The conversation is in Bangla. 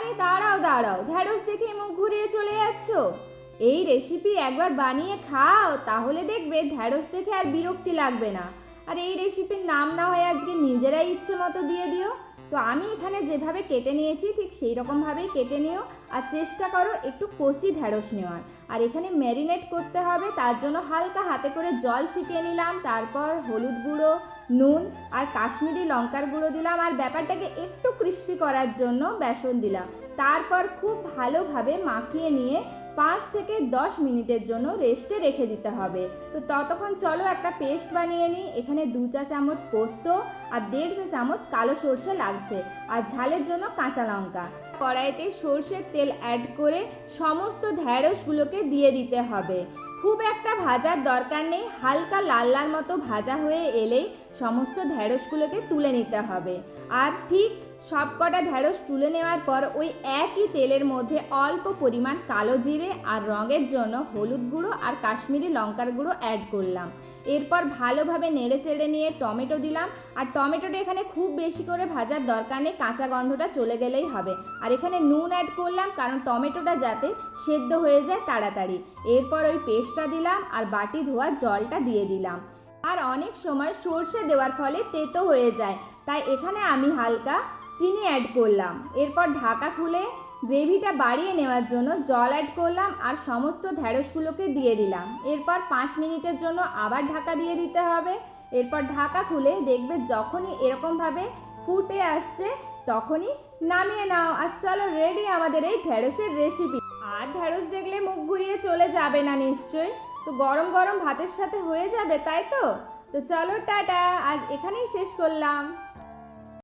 আরে দাঁড়াও দাঁড়াও, ঢ্যাঁড়স দেখে মুখ ঘুরিয়ে চলে যাচ্ছ। এই রেসিপি একবার বানিয়ে খাও, তাহলে দেখবে ঢ্যাঁড়স দেখে আর বিরক্তি লাগবে না। আর এই রেসিপির নাম না হয় আজকে নিজেরাই ইচ্ছে মতো দিয়ে দিও। তো আমি এখানে যেভাবে কেটে নিয়েছি ঠিক সেই রকমভাবেই কেটে নিও, আর চেষ্টা করো একটু কচি ঢ্যাঁড়স নেওয়ার। আর এখানে ম্যারিনেট করতে হবে, তার জন্য হালকা হাতে করে জল ছিটিয়ে নিলাম, তারপর হলুদ গুঁড়ো, নুন আর কাশ্মীরি লঙ্কার গুঁড়ো দিলাম, আর ব্যাপারটাকে একটু ক্রিস্পি করার জন্য বেসন দিলাম। তারপর খুব ভালোভাবে মাখিয়ে নিয়ে 5 থেকে 10 মিনিটের জন্য রেস্টে রেখে দিতে হবে। তো ততক্ষণ চলো একটা পেস্ট বানিয়ে নিই। এখানে 2 চা চামচ পোস্ত আর 1.5 চা চামচ কালো সর্ষে লাগছে, আর ঝালের জন্য কাঁচা লঙ্কা। কড়াইতে সর্ষের তেল অ্যাড করে সমস্ত ঢ্যাঁড়সগুলোকে দিয়ে দিতে হবে। খুব একটা ভাজার দরকার নেই, হালকা লাল লাল মতো ভাজা হয়ে এলেই সমস্ত ঢ্যাঁড়সগুলোকে তুলে নিতে হবে। আর ঠিক সব কটা ঢ্যাঁড়স তুলে নেওয়ার পর ওই একই তেলের মধ্যে অল্প পরিমাণ কালো জিরে আর রঙের জন্য হলুদ গুঁড়ো আর কাশ্মীরি লঙ্কার গুঁড়ো অ্যাড করলাম। এরপর ভালোভাবে নেড়ে চেড়ে নিয়ে টমেটো দিলাম। আর টমেটোটা এখানে খুব বেশি করে ভাজার দরকার নেই, কাঁচা গন্ধটা চলে গেলেই হবে। আর এখানে নুন অ্যাড করলাম, কারণ টমেটোটা যাতে সেদ্ধ হয়ে যায় তাড়াতাড়ি। এরপর ওই পেস্টটা দিলাম আর বাটি ধোয়া জলটা দিয়ে দিলাম। আর অনেক সময় সর্ষে দেওয়ার ফলে তেতো হয়ে যায়, তাই এখানে আমি হালকা চিনি অ্যাড করলাম। এরপর ঢাকা খুলে গ্রেভিটা বাড়িয়ে নেওয়ার জন্য জল অ্যাড করলাম আর সমস্ত ঢ্যাঁড়সগুলোকে দিয়ে দিলাম। এরপর 5 মিনিটের জন্য আবার ঢাকা দিয়ে দিতে হবে। এরপর ঢাকা খুলে দেখবে যখনই এরকমভাবে ফুটে আসছে তখনই নামিয়ে নাও। আর চলো, রেডি আমাদের এই ঢ্যাঁড়সের রেসিপি। আর ঢ্যাঁড়স দেখলে মুখ ঘুরিয়ে চলে যাবে না নিশ্চয়ই। তো গরম গরম ভাতের সাথে হয়ে যাবে, তাই তো? তো চলো টাটা, আজ এখানেই শেষ করলাম।